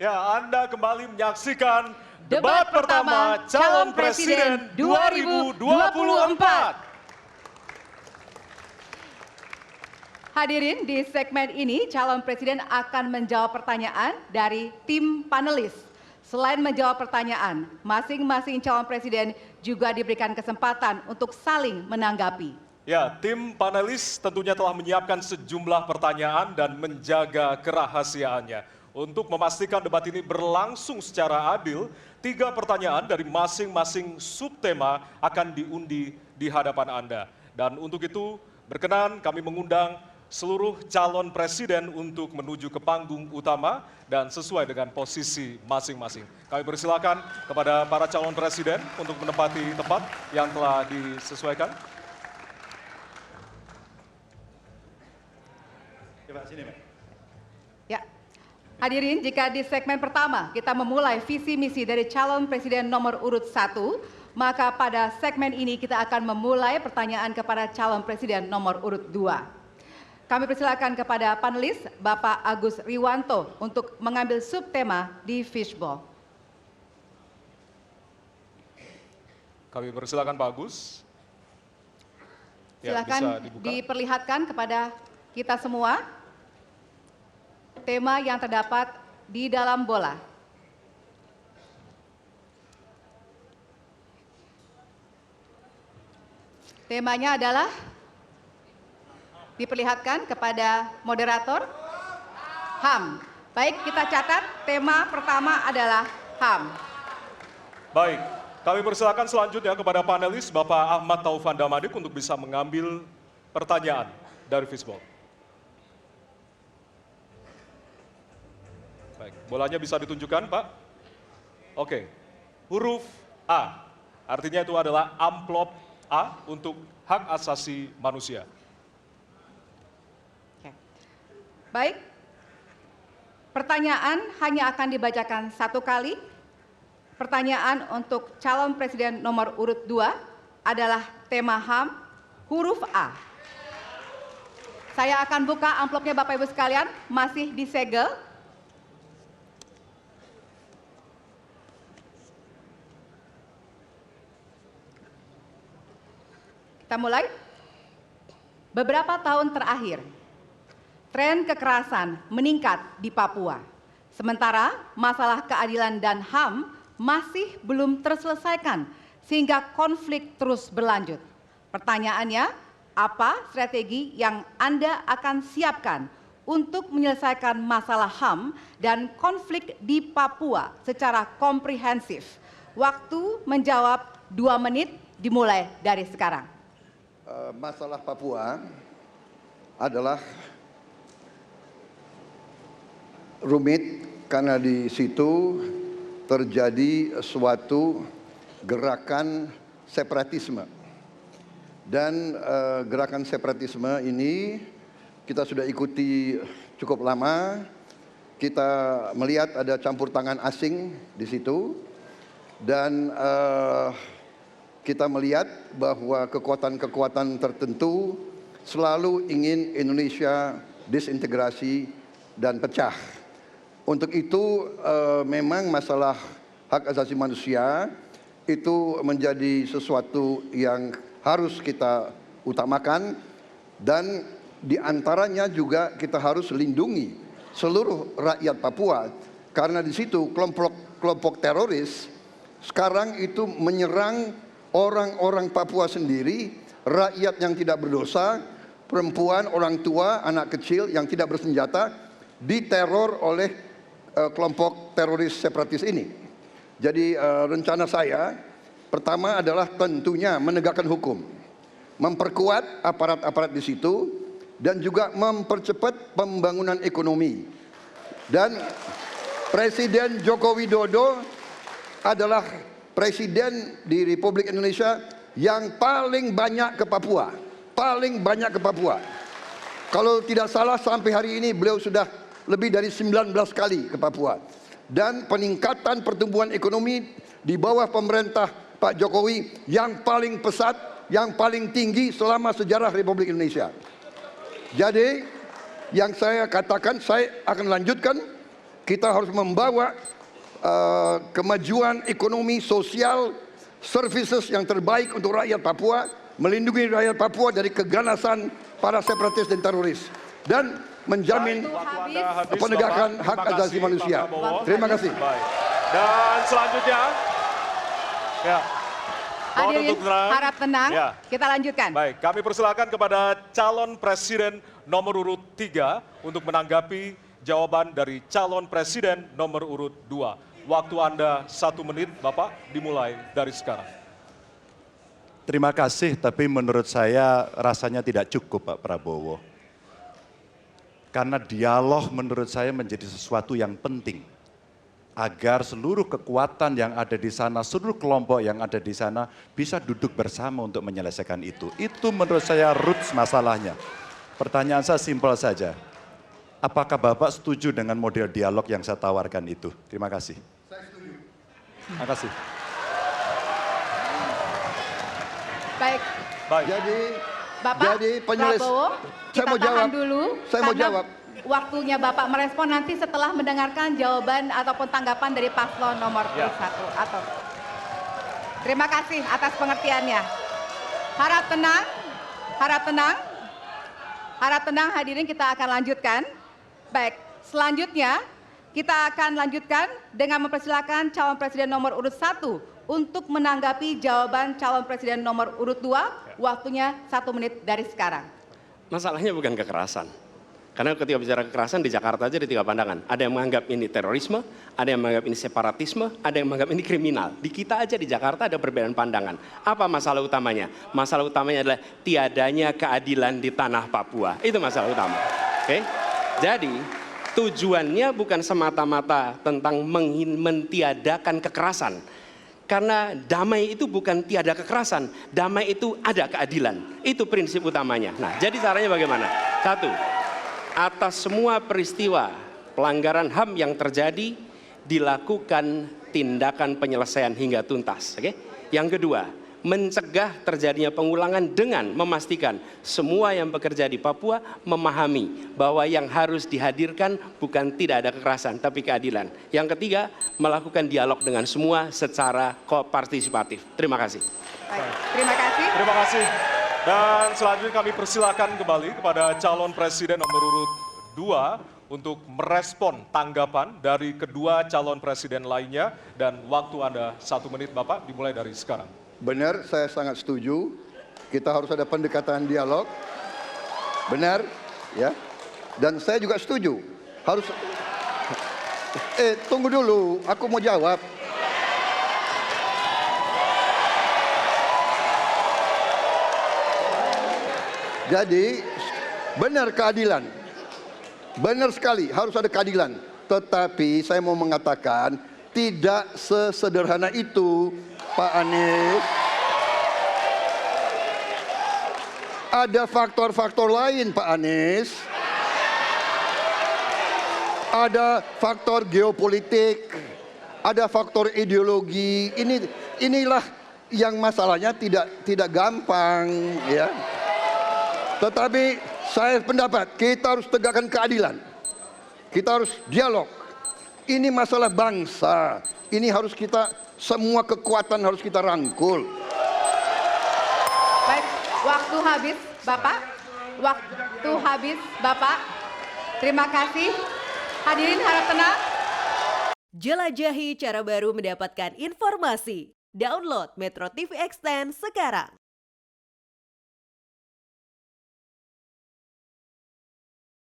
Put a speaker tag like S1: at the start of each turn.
S1: Ya, Anda kembali menyaksikan
S2: Debat pertama Calon Presiden 2024. Hadirin, di segmen ini calon presiden akan menjawab pertanyaan dari tim panelis. Selain menjawab pertanyaan, masing-masing calon presiden juga diberikan kesempatan untuk saling menanggapi.
S1: Ya, tim panelis tentunya telah menyiapkan sejumlah pertanyaan dan menjaga kerahasiaannya. Untuk memastikan debat ini berlangsung secara adil, 3 pertanyaan dari masing-masing subtema akan diundi di hadapan Anda. Dan untuk itu, berkenan kami mengundang seluruh calon presiden untuk menuju ke panggung utama dan sesuai dengan posisi masing-masing. Kami persilakan kepada para calon presiden untuk menempati tempat yang telah disesuaikan.
S3: Coba sini, Mbak.
S2: Ya, hadirin, jika di segmen pertama kita memulai visi misi dari calon presiden nomor urut 1, maka pada segmen ini kita akan memulai pertanyaan kepada calon presiden nomor urut 2. Kami persilakan kepada panelis Bapak Agus Riwanto untuk mengambil subtema di fishbowl.
S1: Kami persilakan Pak Agus. Ya,
S2: Silakan
S1: bisa dibuka.
S2: diperlihatkan kepada kita semua tema yang terdapat di dalam bola. Temanya adalah, diperlihatkan kepada moderator, HAM. Baik, kita catat tema pertama adalah HAM.
S1: Baik, kami persilakan selanjutnya kepada panelis Bapak Ahmad Taufan Damadik untuk bisa mengambil pertanyaan dari fishbowl. Baik, bolanya bisa ditunjukkan, Pak. Oke, huruf A, artinya itu adalah amplop A untuk hak asasi manusia.
S2: Baik, pertanyaan hanya akan dibacakan 1 kali. Pertanyaan untuk calon presiden nomor urut 2 adalah tema HAM huruf A. Saya akan buka amplopnya Bapak Ibu sekalian, masih disegel. Kita mulai. Beberapa tahun terakhir, tren kekerasan meningkat di Papua. Sementara masalah keadilan dan HAM masih belum terselesaikan sehingga konflik terus berlanjut. Pertanyaannya, apa strategi yang Anda akan siapkan untuk menyelesaikan masalah HAM dan konflik di Papua secara komprehensif? Waktu menjawab 2 menit dimulai dari sekarang.
S3: Masalah Papua adalah rumit karena di situ terjadi suatu gerakan separatisme. Dan gerakan separatisme ini kita sudah ikuti cukup lama. Kita melihat ada campur tangan asing di situ. Dan kita melihat bahwa kekuatan-kekuatan tertentu selalu ingin Indonesia disintegrasi dan pecah. Untuk itu memang masalah hak asasi manusia itu menjadi sesuatu yang harus kita utamakan, dan diantaranya juga kita harus lindungi seluruh rakyat Papua, karena di situ kelompok teroris sekarang itu menyerang orang-orang Papua sendiri, rakyat yang tidak berdosa, perempuan, orang tua, anak kecil yang tidak bersenjata, diteror oleh kelompok teroris separatis ini. Jadi rencana saya pertama adalah tentunya menegakkan hukum, memperkuat aparat-aparat di situ, dan juga mempercepat pembangunan ekonomi. Dan Presiden Joko Widodo adalah Presiden di Republik Indonesia yang paling banyak ke Papua. Paling banyak ke Papua. Kalau tidak salah sampai hari ini beliau sudah lebih dari 19 kali ke Papua. Dan peningkatan pertumbuhan ekonomi di bawah pemerintah Pak Jokowi yang paling pesat, yang paling tinggi selama sejarah Republik Indonesia. Jadi yang saya katakan, saya akan lanjutkan kita harus membawa kemajuan ekonomi, sosial, services yang terbaik untuk rakyat Papua, melindungi rakyat Papua dari keganasan para separatis dan teroris, dan menjamin
S1: Waktu Anda habis,
S3: penegakan
S1: Bapak.
S3: hak
S1: Terima
S3: asasi
S1: kasih,
S3: manusia.
S1: Pak Prabowo.
S3: Terima kasih.
S1: Baik. Dan selanjutnya, ya. Mohon
S2: Hadirin
S1: untuk tenang.
S2: harap tenang,
S1: Ya.
S2: kita lanjutkan.
S1: Baik, kami persilakan kepada calon presiden nomor urut 3 untuk menanggapi jawaban dari calon presiden nomor urut 2. Waktu Anda 1 menit, Bapak, dimulai dari sekarang.
S4: Terima kasih, tapi menurut saya rasanya tidak cukup Pak Prabowo. Karena dialog menurut saya menjadi sesuatu yang penting. Agar seluruh kekuatan yang ada di sana, seluruh kelompok yang ada di sana bisa duduk bersama untuk menyelesaikan itu. Itu menurut saya roots masalahnya. Pertanyaan saya simpel saja. Apakah Bapak setuju dengan model dialog yang saya tawarkan itu? Terima kasih. Saya setuju. Terima kasih.
S2: Baik,
S1: Baik.
S2: Bapak
S3: Jadi
S2: Prabowo,
S3: saya
S2: kita
S3: mau jawab.
S2: tahan dulu.
S3: Saya mau
S2: karena
S3: jawab.
S2: Waktunya Bapak merespon nanti setelah mendengarkan jawaban ataupun tanggapan dari paslon nomor
S1: Ya.
S2: 1. Atau terima kasih atas pengertiannya. Harap tenang, harap tenang, harap tenang hadirin, kita akan lanjutkan. Baik, selanjutnya kita akan lanjutkan dengan mempersilakan calon presiden nomor urut 1 untuk menanggapi jawaban calon presiden nomor urut 2. Waktunya 1 menit dari sekarang.
S5: Masalahnya bukan kekerasan. Karena ketika bicara kekerasan di Jakarta aja ada 3 pandangan. Ada yang menganggap ini terorisme, ada yang menganggap ini separatisme, ada yang menganggap ini kriminal. Di kita aja di Jakarta ada perbedaan pandangan. Apa masalah utamanya? Masalah utamanya adalah tiadanya keadilan di tanah Papua. Itu masalah utama. Oke? Jadi tujuannya bukan semata-mata tentang mentiadakan kekerasan. Karena damai itu bukan tiada kekerasan, damai itu ada keadilan. Itu prinsip utamanya. Nah, jadi caranya bagaimana? 1, atas semua peristiwa pelanggaran HAM yang terjadi, dilakukan tindakan penyelesaian hingga tuntas. Oke? Yang kedua, mencegah terjadinya pengulangan dengan memastikan semua yang bekerja di Papua memahami bahwa yang harus dihadirkan bukan tidak ada kekerasan, tapi keadilan. Yang ketiga, melakukan dialog dengan semua secara kopartisipatif. Terima kasih.
S2: Baik, terima kasih.
S1: Terima kasih. Dan selanjutnya kami persilakan kembali kepada calon presiden nomor urut 2 untuk merespon tanggapan dari kedua calon presiden lainnya, dan waktu Anda 1 menit, Bapak, dimulai dari sekarang.
S3: Benar, saya sangat setuju. Kita harus ada pendekatan dialog. Benar, ya. Dan saya juga setuju. Harus. Tunggu dulu, aku mau jawab. Jadi, benar keadilan. Benar sekali, harus ada keadilan. Tetapi saya mau mengatakan, tidak sesederhana itu, Pak Anies. Ada faktor-faktor lain, Pak Anies. Ada faktor geopolitik, ada faktor ideologi. Inilah yang masalahnya tidak gampang, ya. Tetapi saya pendapat kita harus tegakkan keadilan. Kita harus dialog. Ini masalah bangsa. Ini harus kita, semua kekuatan harus kita rangkul.
S2: Baik, waktu habis, Bapak. Waktu habis, Bapak. Terima kasih. Hadirin harap tenang.
S6: Jelajahi cara baru mendapatkan informasi. Download Metro TV Extend sekarang.